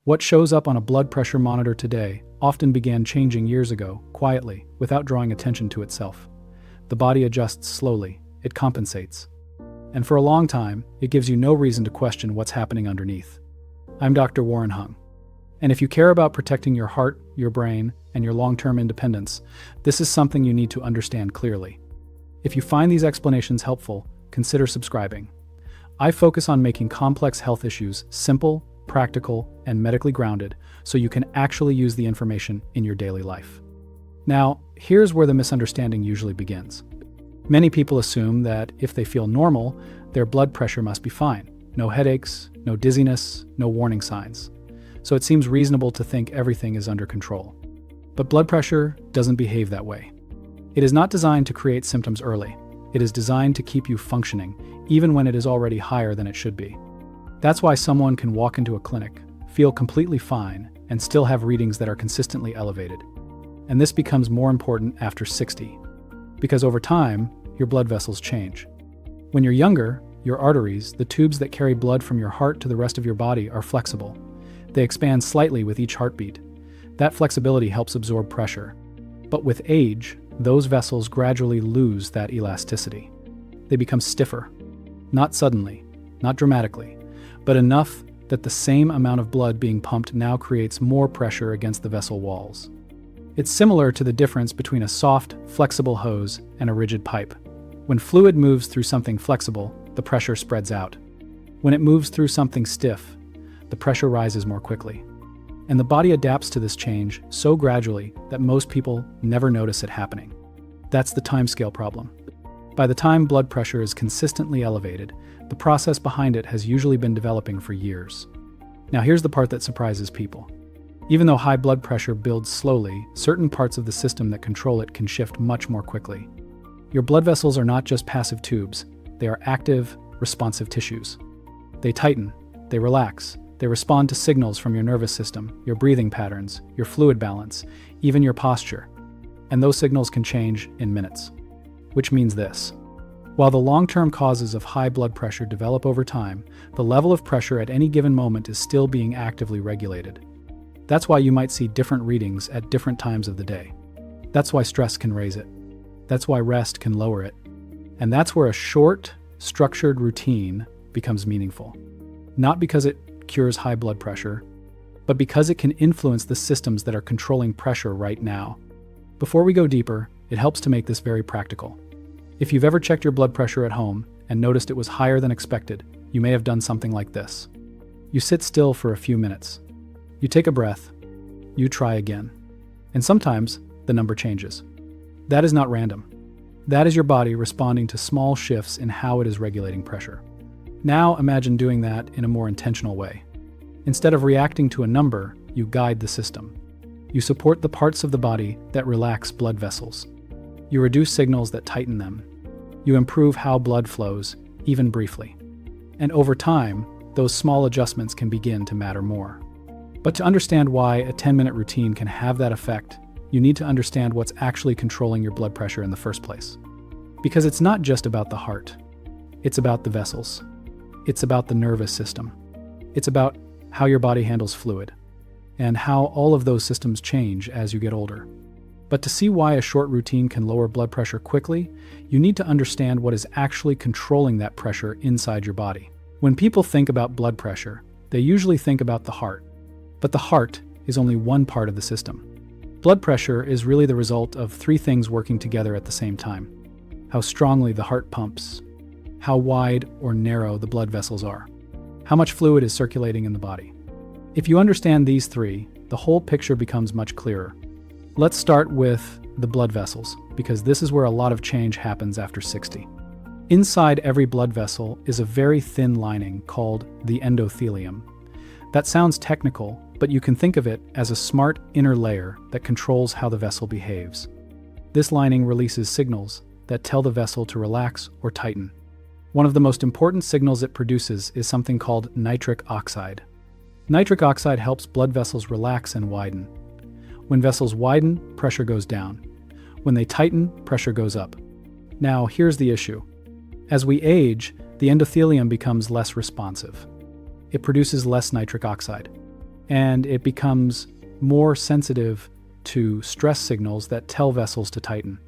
What shows up on a blood pressure monitor today often began changing years ago, quietly, without drawing attention to itself. The body adjusts slowly, it compensates. And for a long time, it gives you no reason to question what's happening underneath. I'm Dr. Warren Hung. And if you care about protecting your heart, your brain, and your long-term independence, this is something you need to understand clearly. If you find these explanations helpful, consider subscribing. I focus on making complex health issues simple, practical, and medically grounded so you can actually use the information in your daily life. Now, here's where the misunderstanding usually begins. Many people assume that if they feel normal, their blood pressure must be fine. No headaches, no dizziness, no warning signs. So it seems reasonable to think everything is under control. But blood pressure doesn't behave that way. It is not designed to create symptoms early. It is designed to keep you functioning, even when it is already higher than it should be. That's why someone can walk into a clinic, feel completely fine, and still have readings that are consistently elevated. And this becomes more important after 60. Because over time, your blood vessels change. When you're younger, your arteries, the tubes that carry blood from your heart to the rest of your body, are flexible. They expand slightly with each heartbeat. That flexibility helps absorb pressure. But with age, those vessels gradually lose that elasticity. They become stiffer. Not suddenly, not dramatically, but enough that the same amount of blood being pumped now creates more pressure against the vessel walls. It's similar to the difference between a soft, flexible hose and a rigid pipe. When fluid moves through something flexible, the pressure spreads out. When it moves through something stiff, the pressure rises more quickly. And the body adapts to this change so gradually that most people never notice it happening. That's the timescale problem. By the time blood pressure is consistently elevated, the process behind it has usually been developing for years. Now here's the part that surprises people. Even though high blood pressure builds slowly, certain parts of the system that control it can shift much more quickly. Your blood vessels are not just passive tubes, they are active, responsive tissues. They tighten, they relax, they respond to signals from your nervous system, your breathing patterns, your fluid balance, even your posture. And those signals can change in minutes. Which means this. While the long-term causes of high blood pressure develop over time, the level of pressure at any given moment is still being actively regulated. That's why you might see different readings at different times of the day. That's why stress can raise it. That's why rest can lower it. And that's where a short, structured routine becomes meaningful. Not because it cures high blood pressure, but because it can influence the systems that are controlling pressure right now. Before we go deeper, it helps to make this very practical. If you've ever checked your blood pressure at home and noticed it was higher than expected, you may have done something like this. You sit still for a few minutes. You take a breath. You try again. And sometimes the number changes. That is not random. That is your body responding to small shifts in how it is regulating pressure. Now imagine doing that in a more intentional way. Instead of reacting to a number, you guide the system. You support the parts of the body that relax blood vessels. You reduce signals that tighten them. You improve how blood flows, even briefly. And over time, those small adjustments can begin to matter more. But to understand why a 10-minute routine can have that effect, you need to understand what's actually controlling your blood pressure in the first place. Because it's not just about the heart. It's about the vessels. It's about the nervous system. It's about how your body handles fluid, and how all of those systems change as you get older. But to see why a short routine can lower blood pressure quickly, you need to understand what is actually controlling that pressure inside your body. When people think about blood pressure, they usually think about the heart. But the heart is only one part of the system. Blood pressure is really the result of three things working together at the same time. How strongly the heart pumps, how wide or narrow the blood vessels are, how much fluid is circulating in the body. If you understand these three, the whole picture becomes much clearer. Let's start with the blood vessels, because this is where a lot of change happens after 60. Inside every blood vessel is a very thin lining called the endothelium. That sounds technical, but you can think of it as a smart inner layer that controls how the vessel behaves. This lining releases signals that tell the vessel to relax or tighten. One of the most important signals it produces is something called nitric oxide. Nitric oxide helps blood vessels relax and widen. When vessels widen, pressure goes down. When they tighten, pressure goes up. Now, here's the issue. As we age, the endothelium becomes less responsive. It produces less nitric oxide. and it becomes more sensitive to stress signals that tell vessels to tighten.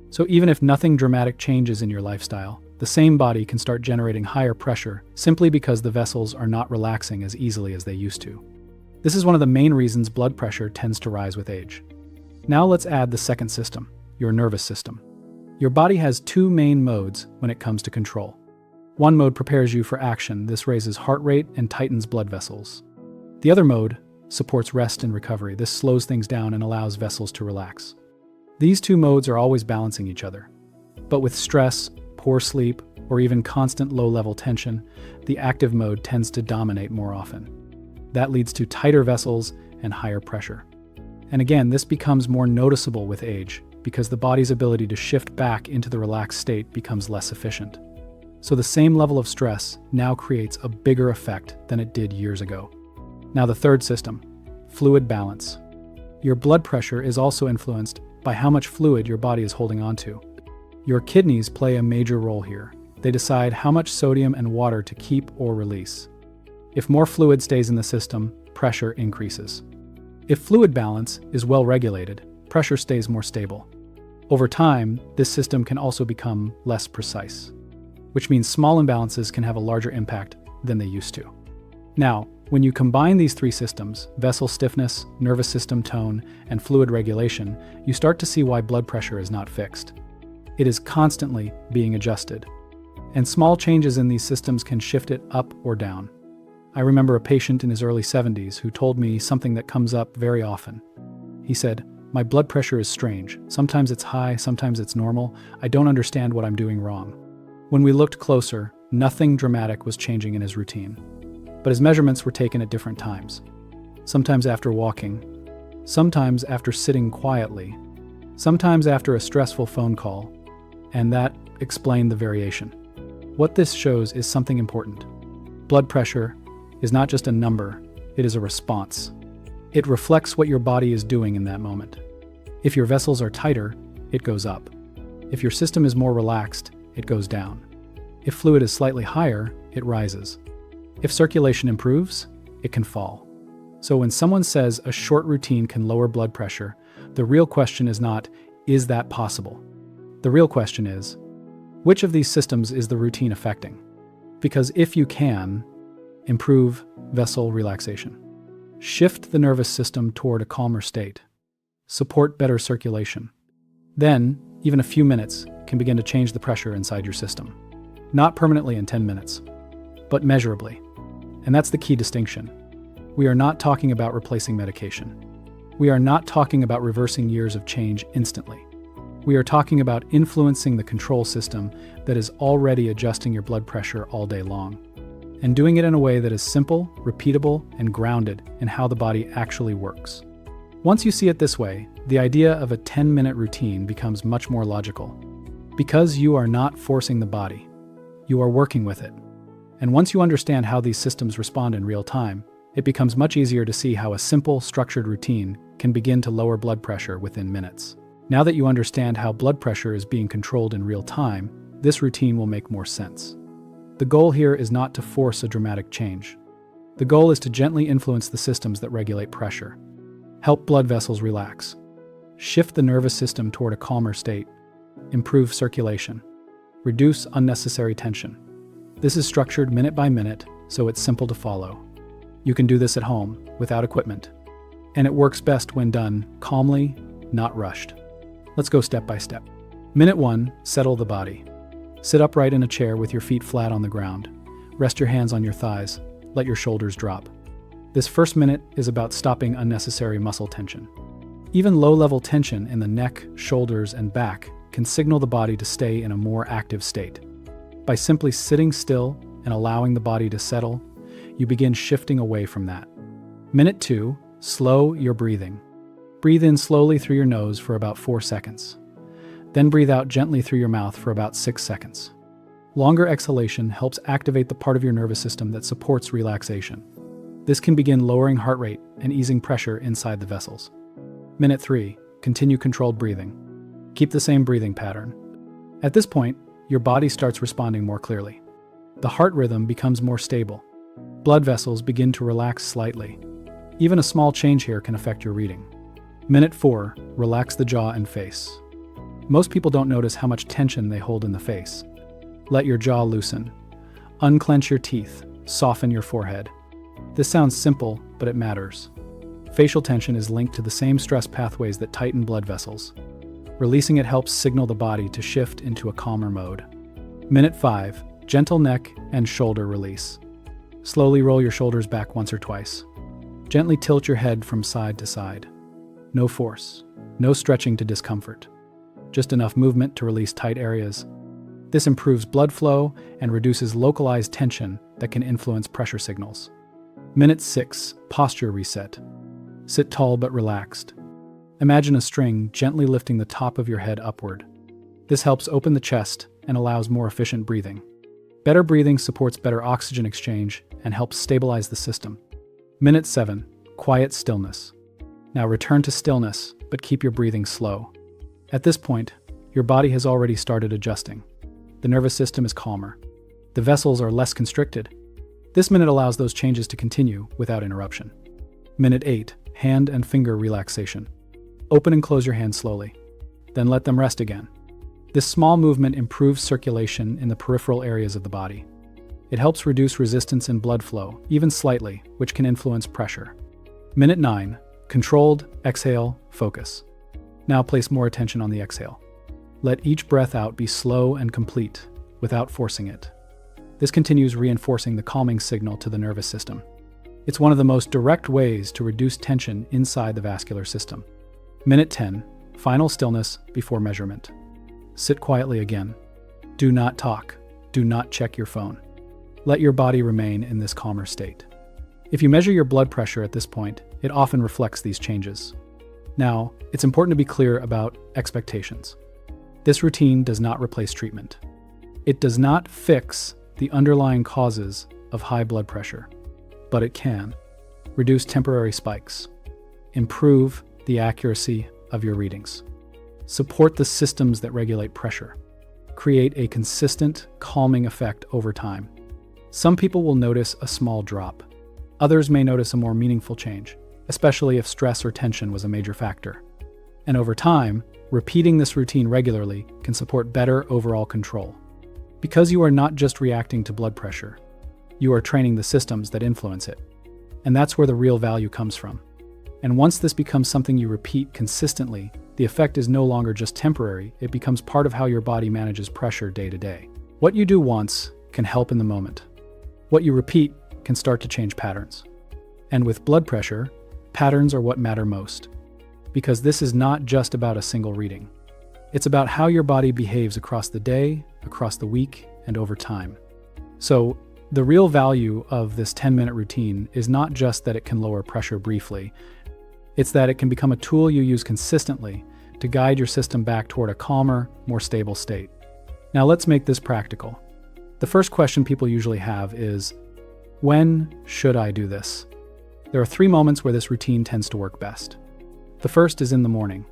So even if nothing dramatic changes in your lifestyle, the same body can start generating higher pressure simply because the vessels are not relaxing as easily as they used to. This is one of the main reasons blood pressure tends to rise with age. Now let's add the second system, your nervous system. Your body has two main modes when it comes to control. One mode prepares you for action. This raises heart rate and tightens blood vessels. The other mode supports rest and recovery. This slows things down and allows vessels to relax. These two modes are always balancing each other. But with stress, poor sleep, or even constant low-level tension, the active mode tends to dominate more often. That leads to tighter vessels and higher pressure. And again, this becomes more noticeable with age because the body's ability to shift back into the relaxed state becomes less efficient. So the same level of stress now creates a bigger effect than it did years ago. Now the third system, fluid balance. Your blood pressure is also influenced by how much fluid your body is holding onto. Your kidneys play a major role here. They decide how much sodium and water to keep or release. If more fluid stays in the system, pressure increases. If fluid balance is well regulated, pressure stays more stable. Over time, this system can also become less precise, which means small imbalances can have a larger impact than they used to. Now, when you combine these three systems, vessel stiffness, nervous system tone, and fluid regulation, you start to see why blood pressure is not fixed. It is constantly being adjusted, and small changes in these systems can shift it up or down. I remember a patient in his early 70s who told me something that comes up very often. He said, "My blood pressure is strange. Sometimes it's high, sometimes it's normal. I don't understand what I'm doing wrong." When we looked closer, nothing dramatic was changing in his routine. But his measurements were taken at different times. Sometimes after walking, sometimes after sitting quietly, sometimes after a stressful phone call, and that explained the variation. What this shows is something important. Blood pressure is not just a number, it is a response. It reflects what your body is doing in that moment. If your vessels are tighter, it goes up. If your system is more relaxed, it goes down. If fluid is slightly higher, it rises. If circulation improves, it can fall. So when someone says a short routine can lower blood pressure, the real question is not, is that possible? The real question is, which of these systems is the routine affecting? Because if you can, improve vessel relaxation, shift the nervous system toward a calmer state, support better circulation, then even a few minutes can begin to change the pressure inside your system. Not permanently in 10 minutes, but measurably. And that's the key distinction. We are not talking about replacing medication. We are not talking about reversing years of change instantly. We are talking about influencing the control system that is already adjusting your blood pressure all day long, and doing it in a way that is simple, repeatable, and grounded in how the body actually works. Once you see it this way, the idea of a 10-minute routine becomes much more logical. Because you are not forcing the body, you are working with it. And once you understand how these systems respond in real time, it becomes much easier to see how a simple, structured routine can begin to lower blood pressure within minutes. Now that you understand how blood pressure is being controlled in real time, this routine will make more sense. The goal here is not to force a dramatic change. The goal is to gently influence the systems that regulate pressure, help blood vessels relax, shift the nervous system toward a calmer state, improve circulation, reduce unnecessary tension. This is structured minute by minute, so it's simple to follow. You can do this at home, without equipment. And it works best when done calmly, not rushed. Let's go step by step. Minute 1, settle the body. Sit upright in a chair with your feet flat on the ground. Rest your hands on your thighs. Let your shoulders drop. This first minute is about stopping unnecessary muscle tension. Even low-level tension in the neck, shoulders, and back can signal the body to stay in a more active state. By simply sitting still and allowing the body to settle, you begin shifting away from that. Minute 2, slow your breathing. Breathe in slowly through your nose for about 4 seconds. Then breathe out gently through your mouth for about 6 seconds. Longer exhalation helps activate the part of your nervous system that supports relaxation. This can begin lowering heart rate and easing pressure inside the vessels. Minute 3, continue controlled breathing. Keep the same breathing pattern. At this point, your body starts responding more clearly. The heart rhythm becomes more stable. Blood vessels begin to relax slightly. Even a small change here can affect your reading. Minute 4, relax the jaw and face. Most people don't notice how much tension they hold in the face. Let your jaw loosen. Unclench your teeth, soften your forehead. This sounds simple, but it matters. Facial tension is linked to the same stress pathways that tighten blood vessels. Releasing it helps signal the body to shift into a calmer mode. Minute 5, gentle neck and shoulder release. Slowly roll your shoulders back once or twice. Gently tilt your head from side to side. No force, no stretching to discomfort. Just enough movement to release tight areas. This improves blood flow and reduces localized tension that can influence pressure signals. Minute 6, posture reset. Sit tall but relaxed. Imagine a string gently lifting the top of your head upward. This helps open the chest and allows more efficient breathing. Better breathing supports better oxygen exchange and helps stabilize the system. Minute 7, quiet stillness. Now return to stillness, but keep your breathing slow. At this point, your body has already started adjusting. The nervous system is calmer. The vessels are less constricted. This minute allows those changes to continue without interruption. Minute 8, hand and finger relaxation. Open and close your hands slowly. Then let them rest again. This small movement improves circulation in the peripheral areas of the body. It helps reduce resistance in blood flow, even slightly, which can influence pressure. Minute 9, controlled, exhale, focus. Now place more attention on the exhale. Let each breath out be slow and complete, without forcing it. This continues reinforcing the calming signal to the nervous system. It's one of the most direct ways to reduce tension inside the vascular system. Minute 10, final stillness before measurement. Sit quietly again. Do not talk. Do not check your phone. Let your body remain in this calmer state. If you measure your blood pressure at this point, it often reflects these changes. Now, it's important to be clear about expectations. This routine does not replace treatment. It does not fix the underlying causes of high blood pressure, but it can reduce temporary spikes, improve the accuracy of your readings, support the systems that regulate pressure, create a consistent, calming effect over time. Some people will notice a small drop. Others may notice a more meaningful change, especially if stress or tension was a major factor. And over time, repeating this routine regularly can support better overall control. Because you are not just reacting to blood pressure, you are training the systems that influence it. And that's where the real value comes from. And once this becomes something you repeat consistently, the effect is no longer just temporary, it becomes part of how your body manages pressure day to day. What you do once can help in the moment. What you repeat can start to change patterns. And with blood pressure, patterns are what matter most. Because this is not just about a single reading. It's about how your body behaves across the day, across the week, and over time. So, the real value of this 10-minute routine is not just that it can lower pressure briefly, it's that it can become a tool you use consistently to guide your system back toward a calmer, more stable state. Now let's make this practical. The first question people usually have is, when should I do this? There are 3 moments where this routine tends to work best. The first is in the morning.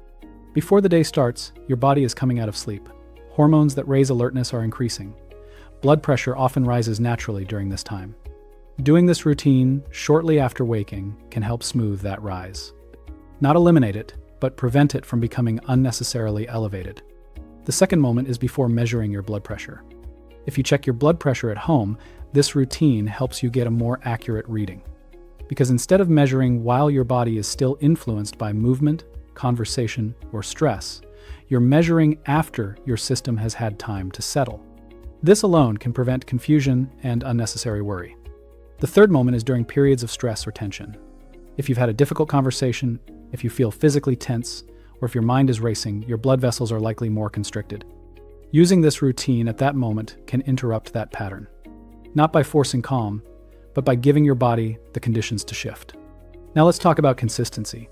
Before the day starts, your body is coming out of sleep. Hormones that raise alertness are increasing. Blood pressure often rises naturally during this time. Doing this routine shortly after waking can help smooth that rise. Not eliminate it, but prevent it from becoming unnecessarily elevated. The second moment is before measuring your blood pressure. If you check your blood pressure at home, this routine helps you get a more accurate reading. Because instead of measuring while your body is still influenced by movement, conversation, or stress, you're measuring after your system has had time to settle. This alone can prevent confusion and unnecessary worry. The third moment is during periods of stress or tension. If you've had a difficult conversation, if you feel physically tense, or if your mind is racing, your blood vessels are likely more constricted. Using this routine at that moment can interrupt that pattern. Not by forcing calm, but by giving your body the conditions to shift. Now let's talk about consistency.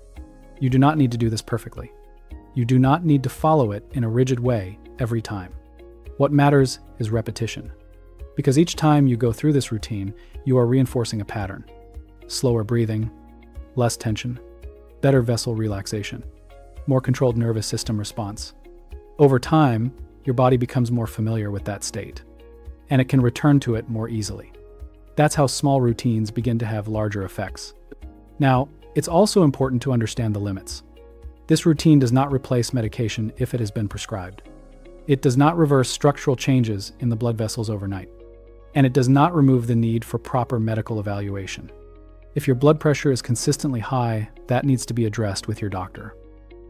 You do not need to do this perfectly. You do not need to follow it in a rigid way every time. What matters is repetition. Because each time you go through this routine, you are reinforcing a pattern. Slower breathing, less tension, better vessel relaxation, more controlled nervous system response. Over time, your body becomes more familiar with that state, and it can return to it more easily. That's how small routines begin to have larger effects. Now, It's also important to understand the limits. This routine does not replace medication if it has been prescribed. It does not reverse structural changes in the blood vessels overnight. And it does not remove the need for proper medical evaluation. If your blood pressure is consistently high, that needs to be addressed with your doctor.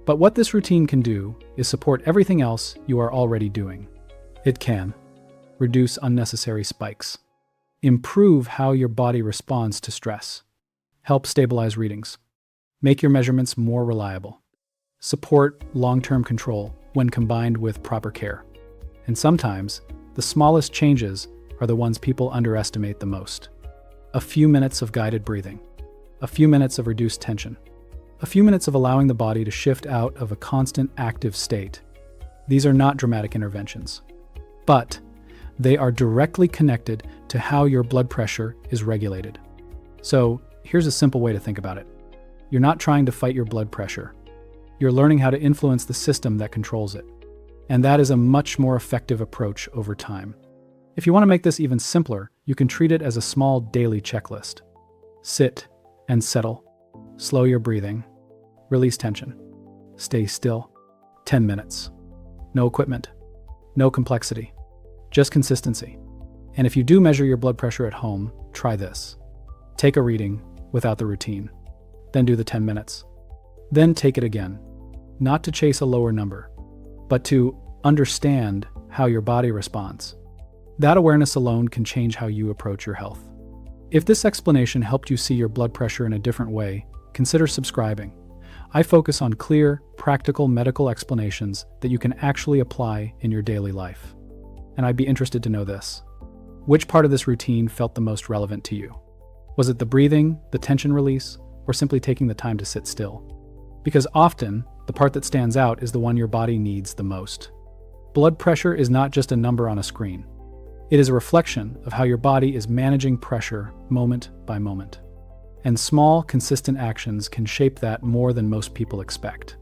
But what this routine can do is support everything else you are already doing. It can reduce unnecessary spikes, improve how your body responds to stress, help stabilize readings, make your measurements more reliable, support long-term control when combined with proper care. And sometimes, the smallest changes are the ones people underestimate the most. A few minutes of guided breathing, a few minutes of reduced tension, a few minutes of allowing the body to shift out of a constant active state. These are not dramatic interventions, but they are directly connected to how your blood pressure is regulated. So, here's a simple way to think about it. You're not trying to fight your blood pressure. You're learning how to influence the system that controls it. And that is a much more effective approach over time. If you want to make this even simpler, you can treat it as a small daily checklist. Sit and settle. Slow your breathing. Release tension. Stay still. 10 minutes. No equipment. No complexity. Just consistency. And if you do measure your blood pressure at home, try this. Take a reading without the routine. Then do the 10 minutes. Then take it again. Not to chase a lower number, but to understand how your body responds. That awareness alone can change how you approach your health. If this explanation helped you see your blood pressure in a different way, consider subscribing. I focus on clear, practical medical explanations that you can actually apply in your daily life. And I'd be interested to know this. Which part of this routine felt the most relevant to you? Was it the breathing, the tension release, or simply taking the time to sit still? Because often, the part that stands out is the one your body needs the most. Blood pressure is not just a number on a screen. It is a reflection of how your body is managing pressure moment by moment. And small, consistent actions can shape that more than most people expect.